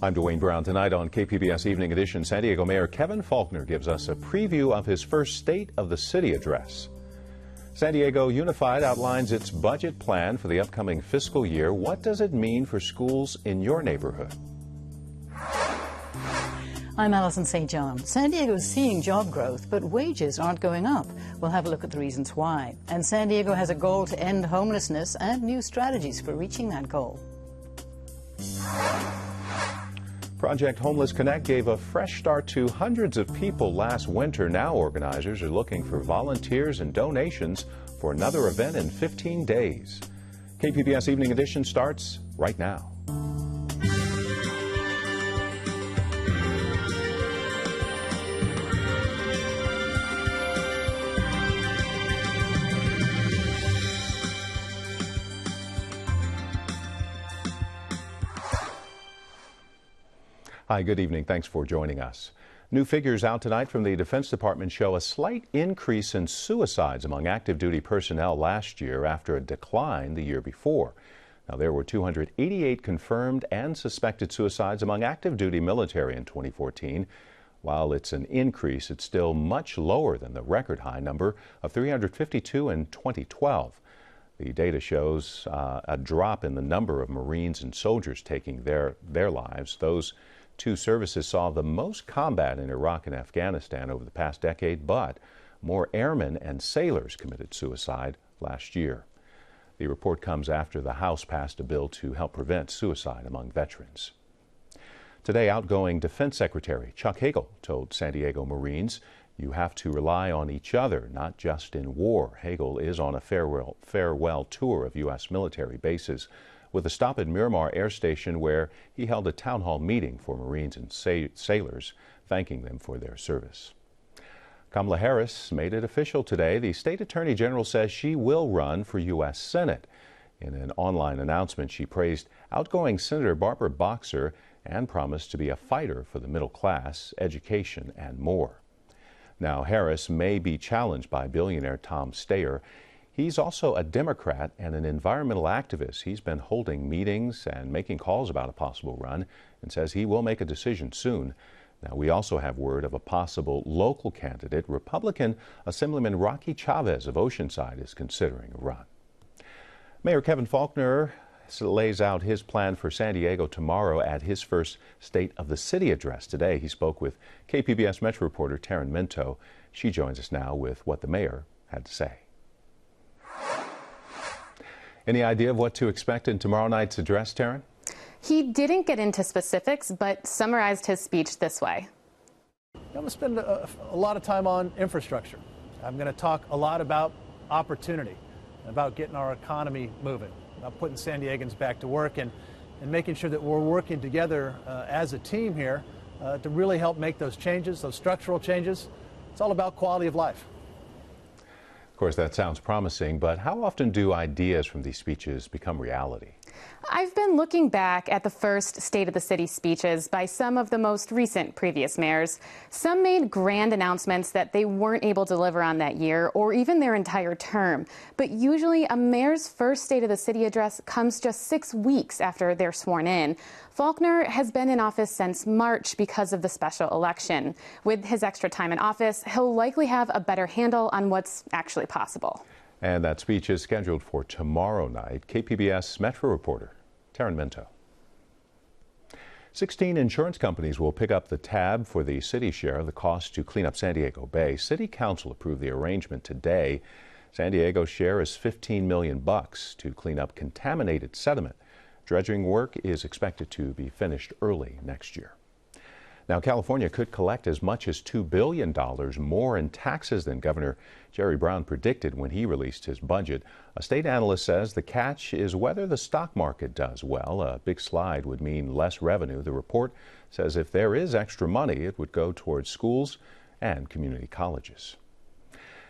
I'm Dwayne Brown. Tonight on KPBS Evening Edition, San Diego Mayor Kevin Faulconer gives us a preview of his first State of the City address. San Diego Unified outlines its budget plan for the upcoming fiscal year. What does it mean for schools in your neighborhood? I'm Alison St. John. San Diego is seeing job growth, but wages aren't going up. We'll have a look at the reasons why. And San Diego has a goal to end homelessness and new strategies for reaching that goal. Project Homeless Connect gave a fresh start to hundreds of people last winter. Now organizers are looking for volunteers and donations for another event in 15 days. KPBS Evening Edition starts right now. Hi, good evening. Thanks for joining us. New figures out tonight from the Defense Department show a slight increase in suicides among active duty personnel last year after a decline the year before. Now, there were 288 confirmed and suspected suicides among active duty military in 2014. While it's an increase, it's still much lower than the record high number of 352 in 2012. The data shows a drop in the number of Marines and soldiers taking their lives. Those two services saw the most combat in Iraq and Afghanistan over the past decade, but more airmen and sailors committed suicide last year. The report comes after the House passed a bill to help prevent suicide among veterans. Today, outgoing Defense Secretary Chuck Hagel told San Diego Marines, "You have to rely on each other, not just in war." Hagel is on a farewell tour of U.S. military bases, with a stop at Miramar Air Station, where he held a town hall meeting for Marines and sailors, thanking them for their service. Kamala Harris made it official today. The state attorney general says she will run for U.S. Senate. In an online announcement, she praised outgoing Senator Barbara Boxer and promised to be a fighter for the middle class, education, and more. Now, Harris may be challenged by billionaire Tom Steyer. He's also a Democrat and an environmental activist. He's been holding meetings and making calls about a possible run and says he will make a decision soon. Now, we also have word of a possible local candidate. Republican Assemblyman Rocky Chavez of Oceanside is considering a run. Mayor Kevin Faulconer lays out his plan for San Diego tomorrow at his first State of the City address. Today, he spoke with KPBS Metro reporter Taryn Minto. She joins us now with what the mayor had to say. Any idea of what to expect in tomorrow night's address, Taryn? He didn't get into specifics, but summarized his speech this way. I'm going to spend a lot of time on infrastructure. I'm going to talk a lot about opportunity, about getting our economy moving, about putting San Diegans back to work and making sure that we're working together as a team here to really help make those changes, those structural changes. It's all about quality of life. Of course, that sounds promising, but how often do ideas from these speeches become reality? I've been looking back at the first State of the City speeches by some of the most recent previous mayors. Some made grand announcements that they weren't able to deliver on that year or even their entire term. But usually a mayor's first State of the City address comes just 6 weeks after they're sworn in. Faulconer has been in office since March because of the special election. With his extra time in office, he'll likely have a better handle on what's actually possible. And that speech is scheduled for tomorrow night. KPBS Metro reporter Taryn Minto. 16 insurance companies will pick up the tab for the city's share of the cost to clean up San Diego Bay. City Council approved the arrangement today. San Diego's share is $15 million to clean up contaminated sediment. Dredging work is expected to be finished early next year. Now, California could collect as much as $2 billion more in taxes than Governor Jerry Brown predicted when he released his budget. A state analyst says the catch is whether the stock market does well. A big slide would mean less revenue. The report says if there is extra money, it would go towards schools and community colleges.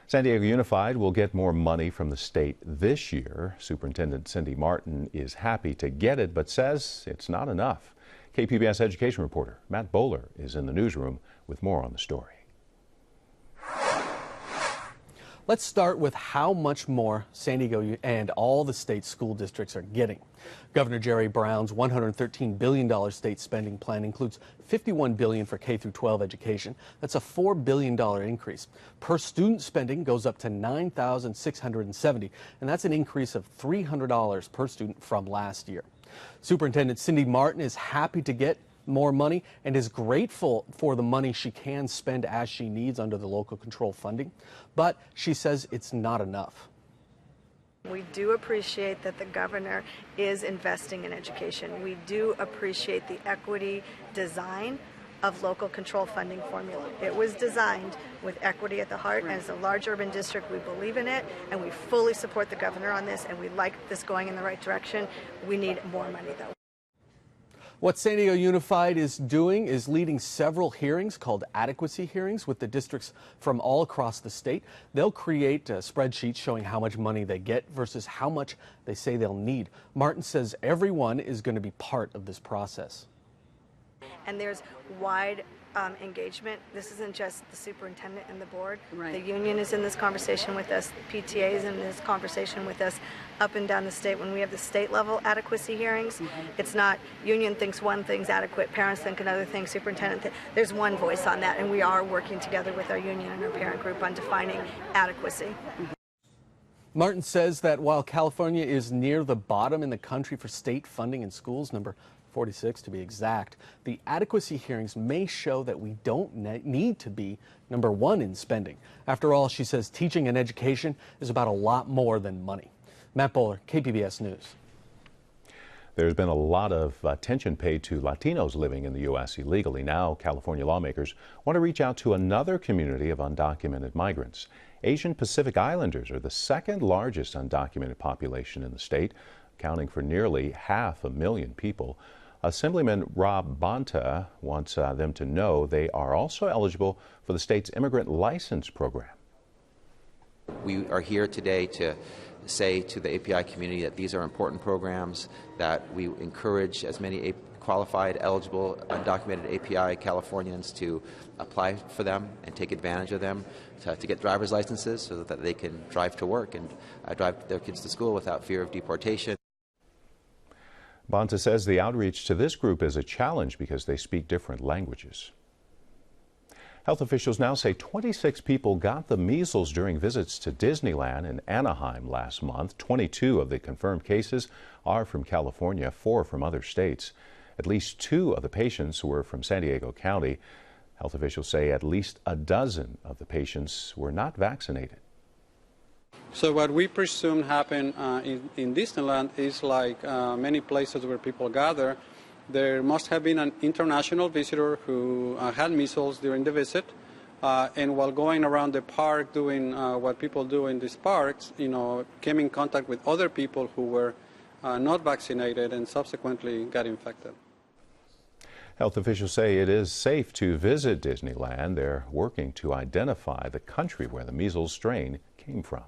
San Diego Unified will get more money from the state this year. Superintendent Cindy Martin is happy to get it, but says it's not enough. KPBS education reporter Matt Bowler is in the newsroom with more on the story. Let's start with how much more San Diego and all the state school districts are getting. Governor Jerry Brown's $113 billion state spending plan includes $51 billion for K-12 education. That's a $4 billion increase. Per student spending goes up to $9,670, and that's an increase of $300 per student from last year. Superintendent Cindy Martin is happy to get more money and is grateful for the money she can spend as she needs under the local control funding, but she says it's not enough. We do appreciate that the governor is investing in education. We do appreciate the equity design of local control funding formula. It was designed with equity at the heart, and as a large urban district, we believe in it, and we fully support the governor on this, and we like this going in the right direction. We need more money, though. What San Diego Unified is doing is leading several hearings called adequacy hearings with the districts from all across the state. They'll create spreadsheets showing how much money they get versus how much they say they'll need. Martin says everyone is going to be part of this process. And there's wide engagement. This isn't just the superintendent and the board. Right. The union is in this conversation with us. The PTA is in this conversation with us up and down the state. When we have the state level adequacy hearings, it's not union thinks one thing's adequate, parents think another thing, superintendent there's one voice on that, and we are working together with our union and our parent group on defining adequacy. Martin says that while California is near the bottom in the country for state funding in schools, number 46 to be exact, the adequacy hearings may show that we don't need to be number one in spending. After all, she says teaching and education is about a lot more than money. Matt Bowler, KPBS News. There's been a lot of attention paid to Latinos living in the U.S. illegally. Now, California lawmakers want to reach out to another community of undocumented migrants. Asian Pacific Islanders are the second largest undocumented population in the state, accounting for nearly 500,000 people. Assemblyman Rob Bonta wants them to know they are also eligible for the state's immigrant license program. We are here today to say to the API community that these are important programs, that we encourage as many qualified, eligible, undocumented API Californians to apply for them and take advantage of them, to get driver's licenses so that they can drive to work and drive their kids to school without fear of deportation. Bonta says the outreach to this group is a challenge because they speak different languages. Health officials now say 26 people got the measles during visits to Disneyland in Anaheim last month. 22 of the confirmed cases are from California, 4 from other states. At least 2 of the patients were from San Diego County. Health officials say at least a dozen of the patients were not vaccinated. So what we presume happened in Disneyland is like many places where people gather, there must have been an international visitor who had measles during the visit, and while going around the park doing what people do in these parks, came in contact with other people who were not vaccinated and subsequently got infected. Health officials say it is safe to visit Disneyland. They're working to identify the country where the measles strain came from.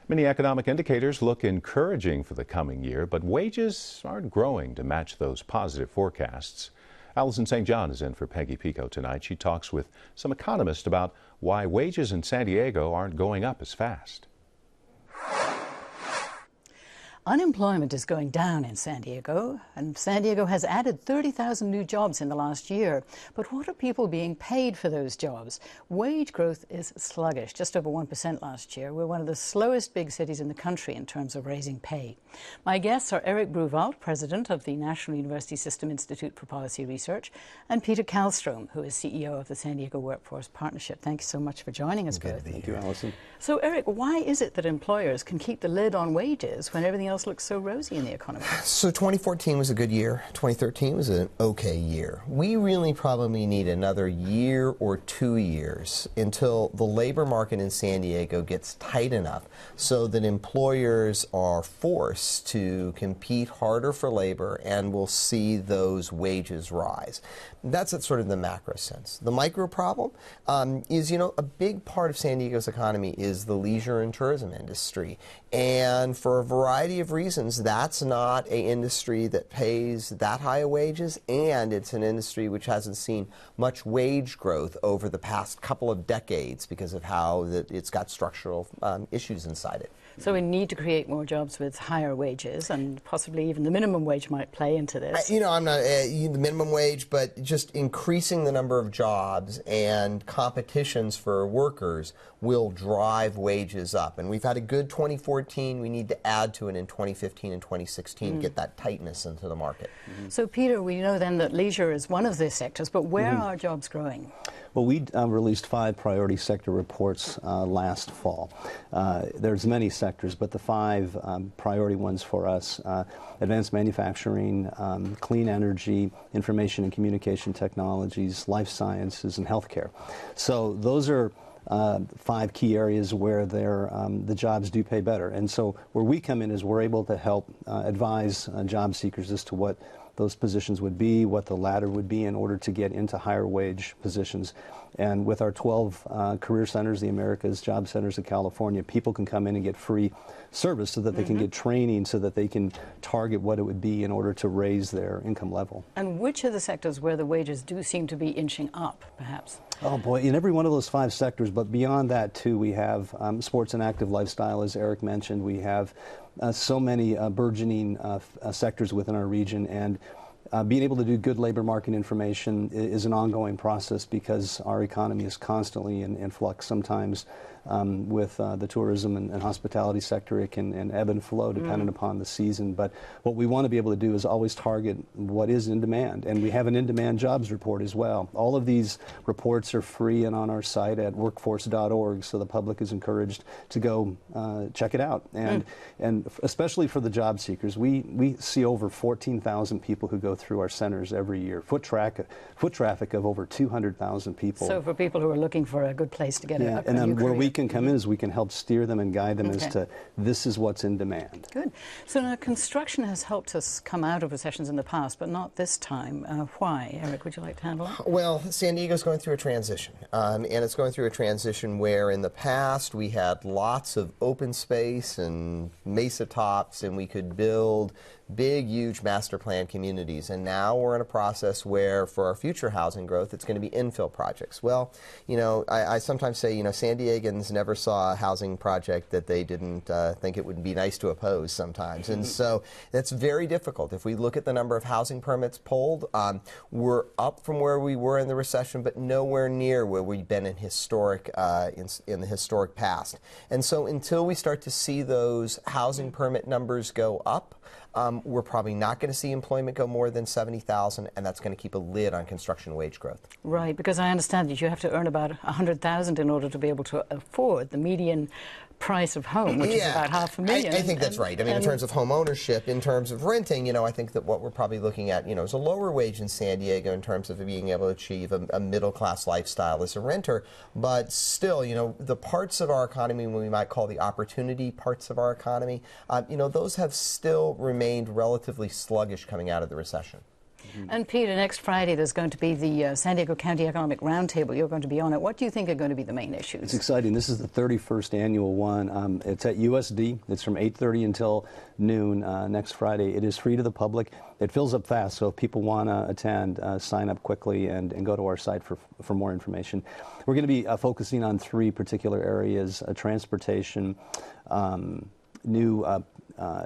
Many economic indicators look encouraging for the coming year, but wages aren't growing to match those positive forecasts. Allison St. John is in for Peggy Pico tonight. She talks with some economists about why wages in San Diego aren't going up as fast. Unemployment is going down in San Diego, and San Diego has added 30,000 new jobs in the last year. But what are people being paid for those jobs? Wage growth is sluggish, just over 1% last year. We're one of the slowest big cities in the country in terms of raising pay. My guests are Eric Bruvalt, president of the National University System Institute for Policy Research, and Peter Kallstrom, who is CEO of the San Diego Workforce Partnership. Thank you so much for joining us both. Thank you, Allison. So, Eric, why is it that employers can keep the lid on wages when everything else looks so rosy in the economy? So 2014 was a good year. 2013 was an okay year. We really probably need another year or 2 years until the labor market in San Diego gets tight enough so that employers are forced to compete harder for labor and will see those wages rise. That's at sort of the macro sense. The micro problem is, a big part of San Diego's economy is the leisure and tourism industry. And for a variety of reasons, that's not an industry that pays that high of wages, and it's an industry which hasn't seen much wage growth over the past couple of decades because of how it's got structural issues inside it. So we need to create more jobs with higher wages, and possibly even the minimum wage might play into this. I'm not the minimum wage, but just increasing the number of jobs and competitions for workers will drive wages up. And we've had a good 2014. We need to add to it in 2015 and 2016 to get that tightness into the market. So, Peter, we know then that leisure is one of the sectors, but where are jobs growing? Well, we released 5 priority sector reports last fall. There's many sectors, but the 5 priority ones for us, advanced manufacturing, clean energy, information and communication technologies, life sciences, and healthcare. So those are 5 key areas where the jobs do pay better. And so where we come in is we're able to help advise job seekers as to what those positions would be, what the ladder would be in order to get into higher wage positions. And with our 12 career centers, the Americas Job Centers of California, people can come in and get free service so that they can get training so that they can target what it would be in order to raise their income level. And which are the sectors where the wages do seem to be inching up, perhaps? Oh boy, in every one of those 5 sectors, but beyond that too, we have sports and active lifestyle, as Eric mentioned. We have so many burgeoning sectors within our region, and being able to do good labor market information is an ongoing process because our economy is constantly in flux. Sometimes with the tourism and hospitality sector, it can ebb and flow depending upon the season. But what we want to be able to do is always target what is in demand. And we have an in-demand jobs report as well. All of these reports are free and on our site at workforce.org, so the public is encouraged to go check it out. And especially for the job seekers, we see over 14,000 people who go through our centers every year. Foot traffic of over 200,000 people. So for people who are looking for a good place to get a and then new where career. we can come in is we can help steer them and guide them as to this is what's in demand. Good. So now construction has helped us come out of recessions in the past, but not this time. Why? Eric, would you like to handle it? Well, San Diego's going through a transition, and it's going through a transition where in the past we had lots of open space and mesa tops, and we could build big, huge master plan communities. And now we're in a process where for our future housing growth, it's going to be infill projects. Well, I sometimes say, San Diegans never saw a housing project that they didn't think it would be nice to oppose sometimes. And so that's very difficult. If we look at the number of housing permits pulled, we're up from where we were in the recession, but nowhere near where we've been in in the historic past. And so until we start to see those housing permit numbers go up, we're probably not going to see employment go more than 70,000, and that's going to keep a lid on construction wage growth. Right, because I understand that you have to earn about 100,000 in order to be able to afford the median price of home, which is about $500,000. I think that's right. I mean, in terms of home ownership, in terms of renting, I think that what we're probably looking at, is a lower wage in San Diego in terms of being able to achieve a middle-class lifestyle as a renter. But still, the parts of our economy we might call the opportunity parts of our economy, those have still remained relatively sluggish coming out of the recession. And Peter, next Friday there's going to be the San Diego County Economic Roundtable. You're going to be on it. What do you think are going to be the main issues? It's exciting. This is the 31st annual one. It's at USD. It's from 8:30 until noon next Friday. It is free to the public. It fills up fast, so if people want to attend, sign up quickly and go to our site for more information. We're going to be focusing on 3 particular areas: transportation,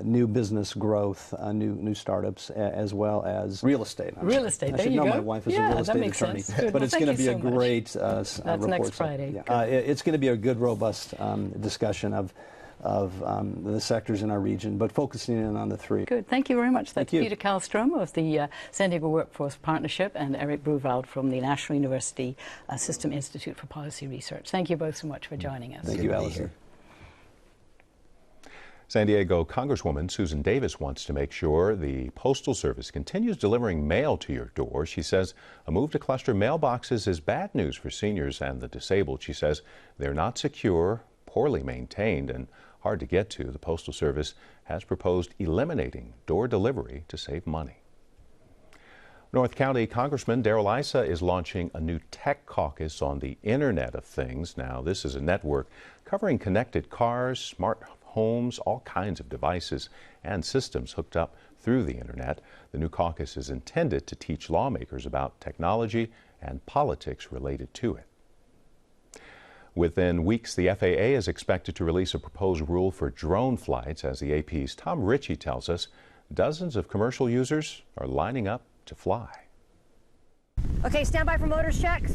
new business growth, new startups, as well as real estate. Real estate, I there should you know go. my wife is a real estate attorney. But it's going to be a great That's report. next Friday. It's going to be a good, robust discussion of the sectors in our region, but focusing in on the 3. Good. Thank you very much. That's Thank you. Peter Kallstrom of the San Diego Workforce Partnership and Eric Bruvald from the National University System Institute for Policy Research. Thank you both so much for joining us. Thank you, Allison. San Diego Congresswoman Susan Davis wants to make sure the Postal Service continues delivering mail to your door. She says a move to cluster mailboxes is bad news for seniors and the disabled. She says they're not secure, poorly maintained, and hard to get to. The Postal Service has proposed eliminating door delivery to save money. North County Congressman Darrell Issa is launching a new tech caucus on the Internet of Things. Now, this is a network covering connected cars, smart homes, all kinds of devices and systems hooked up through the internet. The new caucus is intended to teach lawmakers about technology and politics related to it. Within weeks, the FAA is expected to release a proposed rule for drone flights. As the AP's Tom Ritchie tells us, dozens of commercial users are lining up to fly. Okay, stand by for motors checks.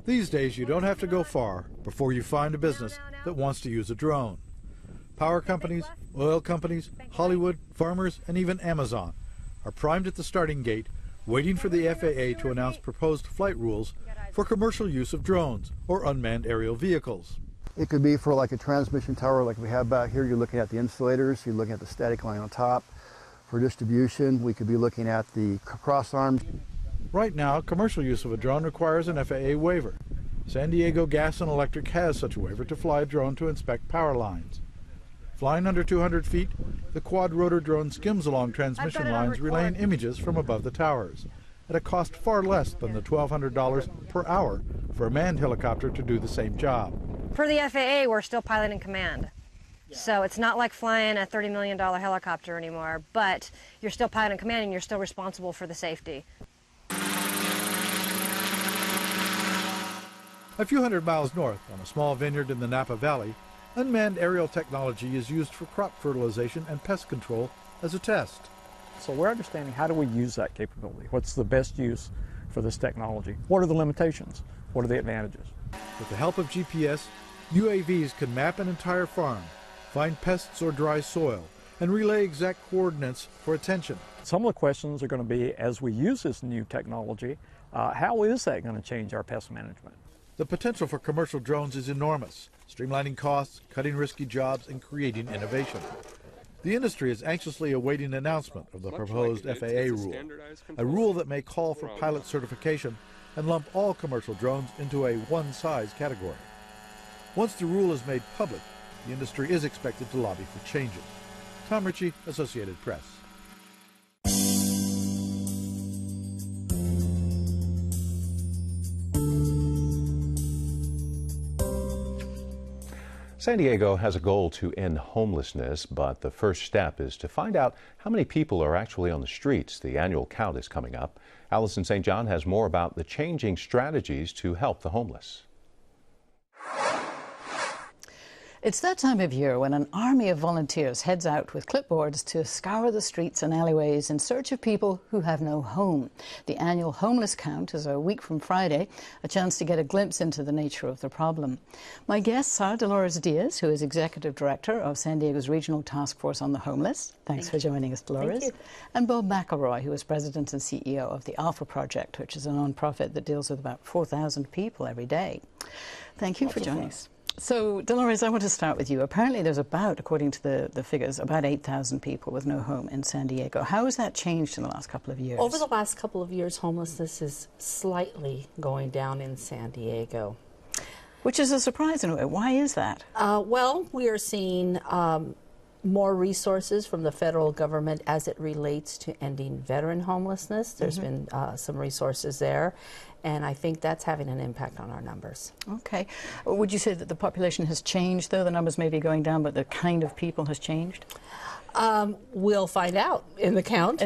These days, you don't have to go far before you find a business that wants to use a drone. Power companies, oil companies, Hollywood, farmers, and even Amazon are primed at the starting gate, waiting for the FAA to announce proposed flight rules for commercial use of drones or unmanned aerial vehicles. It could be for like a transmission tower like we have back here. You're looking at the insulators, you're looking at the static line on top. For distribution, we could be looking at the cross arms. Right now, commercial use of a drone requires an FAA waiver. San Diego Gas and Electric has such a waiver to fly a drone to inspect power lines. Flying under 200 feet, the quad-rotor drone skims along transmission lines, relaying images from above the towers, at a cost far less than the $1,200 per hour for a manned helicopter to do the same job. For the FAA, we're still pilot in command. So it's not like flying a $30 million helicopter anymore, but you're still pilot in command and you're still responsible for the safety. A few hundred miles north, on a small vineyard in the Napa Valley, unmanned aerial technology is used for crop fertilization and pest control as a test. So we're understanding how do we use that capability? What's the best use for this technology? What are the limitations? What are the advantages? With the help of GPS, UAVs can map an entire farm, find pests or dry soil, and relay exact coordinates for attention. Some of the questions are going to be, as we use this new technology, how is that going to change our pest management? The potential for commercial drones is enormous, streamlining costs, cutting risky jobs, and creating innovation. The industry is anxiously awaiting an announcement of the proposed FAA rule, a rule that may call for pilot certification and lump all commercial drones into a one-size category. Once the rule is made public, the industry is expected to lobby for changes. Tom Ritchie, Associated Press. San Diego has a goal to end homelessness, but the first step is to find out how many people are actually on the streets. The annual count is coming up. Allison St. John has more about the changing strategies to help the homeless. It's that time of year when an army of volunteers heads out with clipboards to scour the streets and alleyways in search of people who have no home. The annual homeless count is a week from Friday, a chance to get a glimpse into the nature of the problem. My guests are Dolores Diaz, who is Executive Director of San Diego's Regional Task Force on the Homeless. Thanks for joining us, Dolores. Thank you. And Bob McElroy, who is President and CEO of the Alpha Project, which is a nonprofit that deals with about 4,000 people every day. Thank you for joining us. So, Dolores, I want to start with you. Apparently there's about, according to the figures, about 8,000 people with no home in San Diego. How has that changed in the last couple of years? Over the last couple of years, homelessness is slightly going down in San Diego. Which is a surprise in a way. Why is that? Well, we are seeing more resources from the federal government as it relates to ending veteran homelessness. There's been some resources there, and I think that's having an impact on our numbers. Okay. Would you say that the population has changed, though? The numbers may be going down, but the kind of people has changed? We'll find out in the count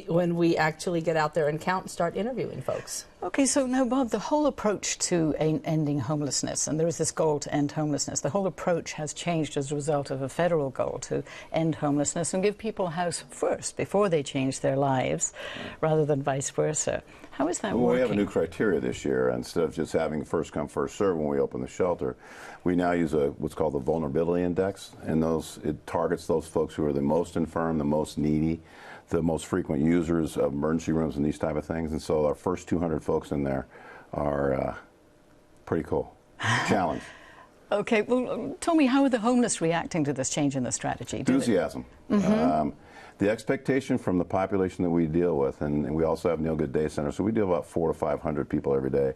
when we actually get out there and count and start interviewing folks. Okay, so now, Bob, the whole approach to ending homelessness, and there is this goal to end homelessness, the whole approach has changed as a result of a federal goal to end homelessness and give people a house first before they change their lives, rather than vice versa. How is that working? We have a new criteria this year. Instead of just having first come, first serve when we open the shelter, we now use what's called the vulnerability index, and it targets those folks who are the most infirm, the most needy, the most frequent users of emergency rooms and these type of things. And so our first 200 folks in there are pretty cool. Challenge. Okay, well, tell me, how are the homeless reacting to this change in the strategy? Enthusiasm. The expectation from the population that we deal with, and we also have Neil Good Day Center, so we deal with about 400 to 500 people every day.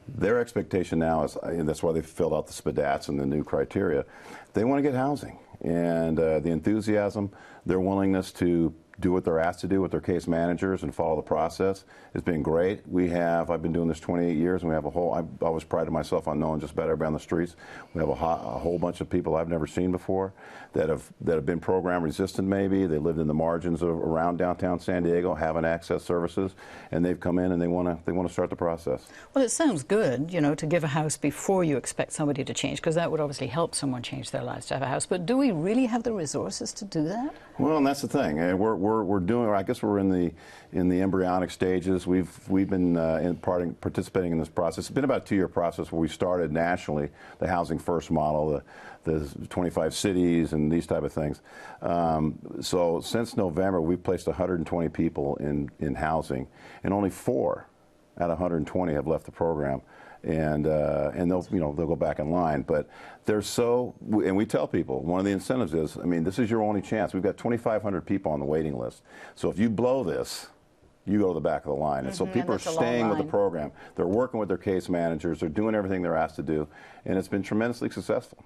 Their expectation now is, and that's why they filled out the SPDATs and the new criteria, they want to get housing. And the enthusiasm, their willingness to do what they're asked to do with their case managers and follow the process. It's been great. I've been doing this 28 years, and we have I always prided myself on knowing just about everybody on the streets. We have a whole bunch of people I've never seen before that have been program resistant maybe. They lived in the margins around downtown San Diego, haven't accessed services, and they've come in and they want to start the process. Well, it sounds good, you know, to give a house before you expect somebody to change, because that would obviously help someone change their lives to have a house. But do we really have the resources to do that? Well, and that's the thing. We're doing. I guess we're in the embryonic stages. We've been participating in this process. It's been about a 2-year process where we started nationally the Housing First model, the 25 cities and these type of things. So since November, we've placed 120 people in housing, and only 4 out of 120 have left the program. And they'll go back in line, but and we tell people one of the incentives is, I mean, this is your only chance. We've got 2,500 people on the waiting list, so if you blow this, you go to the back of the line. And so people are staying with the program. They're working with their case managers. They're doing everything they're asked to do, and it's been tremendously successful.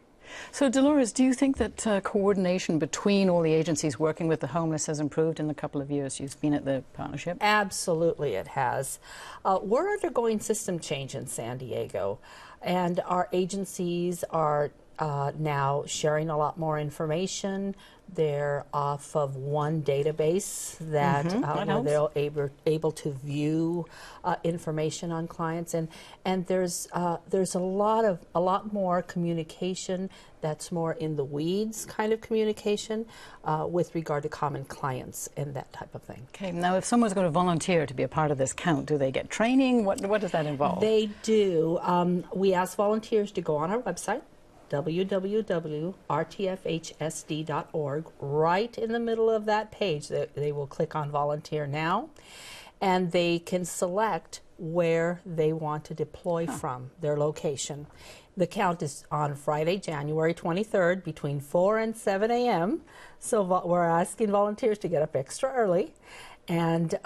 So, Dolores, do you think that coordination between all the agencies working with the homeless has improved in the couple of years you've been at the partnership? Absolutely, it has. We're undergoing system change in San Diego, and our agencies are now sharing a lot more information. They're off of one database that where they're able to view information on clients, and there's a lot more communication that's more in the weeds kind of communication with regard to common clients and that type of thing. Okay, now if someone's going to volunteer to be a part of this count, do they get training? What does that involve? They do. We ask volunteers to go on our website, www.rtfhsd.org. Right in the middle of that page, they will click on Volunteer Now, and they can select where they want to deploy from, their location. The count is on Friday, January 23rd, between 4 and 7 a.m., so we're asking volunteers to get up extra early, and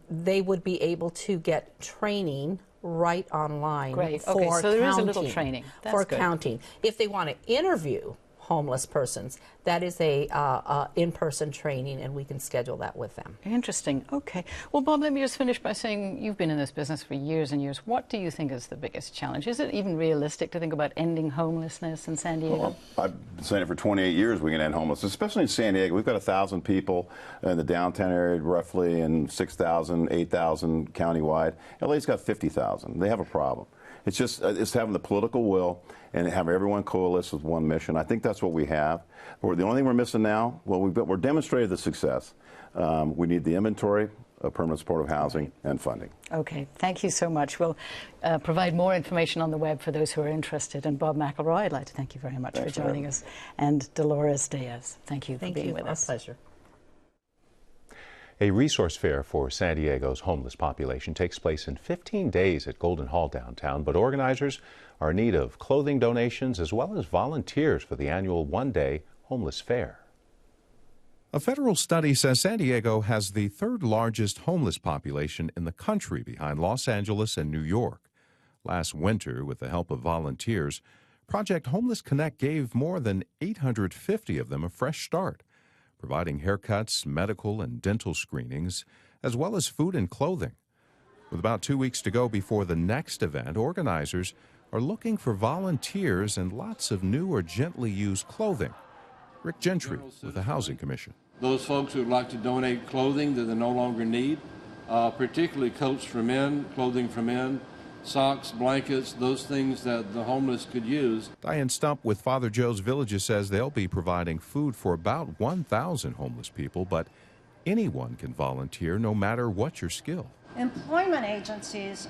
they would be able to get training right online. Great. Okay, so there is a little training. That's for good. Counting. If they want to interview homeless persons, that is a in-person training, and we can schedule that with them. Interesting. Okay. Well, Bob, let me just finish by saying you've been in this business for years and years. What do you think is the biggest challenge? Is it even realistic to think about ending homelessness in San Diego? Well, I've been saying it for 28 years we can end homelessness, especially in San Diego. We've got 1,000 people in the downtown area roughly, and 6,000, 8,000 countywide. LA's got 50,000. They have a problem. It's just it's having the political will and have everyone coalesce with one mission. I think that's what we have. The only thing we're missing now, well, we're demonstrated the success. We need the inventory of permanent supportive housing and funding. Okay, thank you so much. We'll provide more information on the web for those who are interested. And Bob McElroy, I'd like to thank you very much for joining us. And Dolores Diaz, thank you for being with us. Our pleasure. A resource fair for San Diego's homeless population takes place in 15 days at Golden Hall downtown, but organizers are in need of clothing donations as well as volunteers for the annual one-day homeless fair. A federal study says San Diego has the third largest homeless population in the country behind Los Angeles and New York. Last winter, with the help of volunteers, Project Homeless Connect gave more than 850 of them a fresh start, providing haircuts, medical and dental screenings, as well as food and clothing. With about 2 weeks to go before the next event, organizers are looking for volunteers and lots of new or gently used clothing. Rick Gentry with the Housing Commission. Those folks who would like to donate clothing that they no longer need, particularly coats for men, clothing for men, socks, blankets, those things that the homeless could use. Diane Stump with Father Joe's Villages says they'll be providing food for about 1,000 homeless people, but anyone can volunteer no matter what your skill. Employment agencies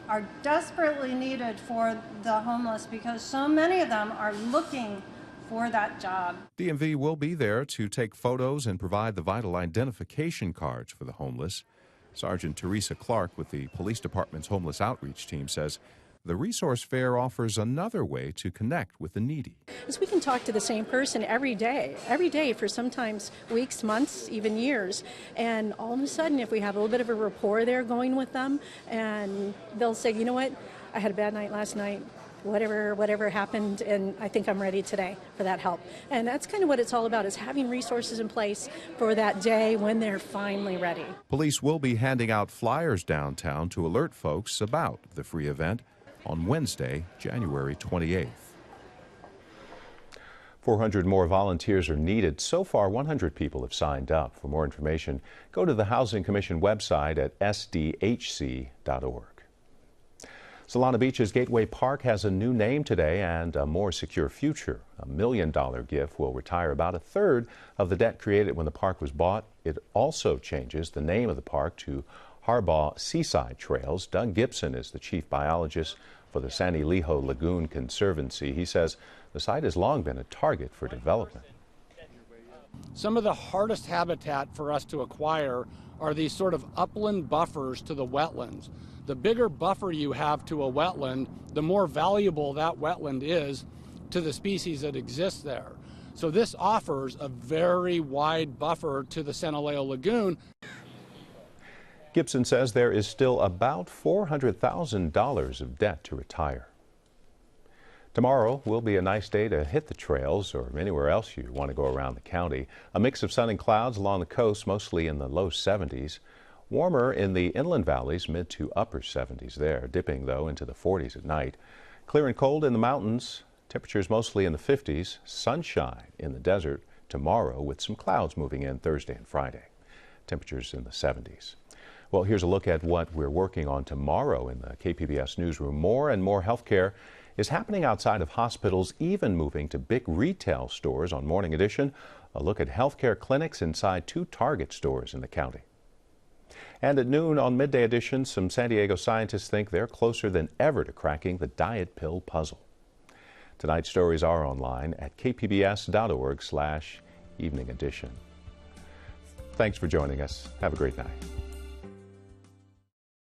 are desperately needed for the homeless because so many of them are looking for that job. DMV will be there to take photos and provide the vital identification cards for the homeless. Sergeant Teresa Clark with the Police Department's Homeless Outreach Team says the resource fair offers another way to connect with the needy. Is we can talk to the same person every day for sometimes weeks, months, even years. And all of a sudden, if we have a little bit of a rapport there going with them, and they'll say, you know what, I had a bad night last night, whatever happened, and I think I'm ready today for that help. And that's kind of what it's all about, is having resources in place for that day when they're finally ready. Police will be handing out flyers downtown to alert folks about the free event on Wednesday, January 28th. 400 more volunteers are needed. So far, 100 people have signed up. For more information, go to the Housing Commission website at sdhc.org. Solana Beach's Gateway Park has a new name today and a more secure future. A $1 million gift will retire about a third of the debt created when the park was bought. It also changes the name of the park to Harbaugh Seaside Trails. Doug Gibson is the chief biologist for the San Elijo Lagoon Conservancy. He says the site has long been a target for development. Some of the hardest habitat for us to acquire are these sort of upland buffers to the wetlands. The bigger buffer you have to a wetland, the more valuable that wetland is to the species that exist there. So this offers a very wide buffer to the San Elijo Lagoon. Gibson says there is still about $400,000 of debt to retire. Tomorrow will be a nice day to hit the trails or anywhere else you want to go around the county. A mix of sun and clouds along the coast, mostly in the low 70s. Warmer in the inland valleys, mid to upper 70s there, dipping though into the 40s at night. Clear and cold in the mountains, temperatures mostly in the 50s. Sunshine in the desert tomorrow with some clouds moving in Thursday and Friday. Temperatures in the 70s. Well, here's a look at what we're working on tomorrow in the KPBS newsroom. More and more healthcare is happening outside of hospitals, even moving to big retail stores on Morning Edition. A look at healthcare clinics inside 2 Target stores in the county. And at noon on Midday Edition, some San Diego scientists think they're closer than ever to cracking the diet pill puzzle. Tonight's stories are online at kpbs.org/evening edition. Thanks for joining us. Have a great night.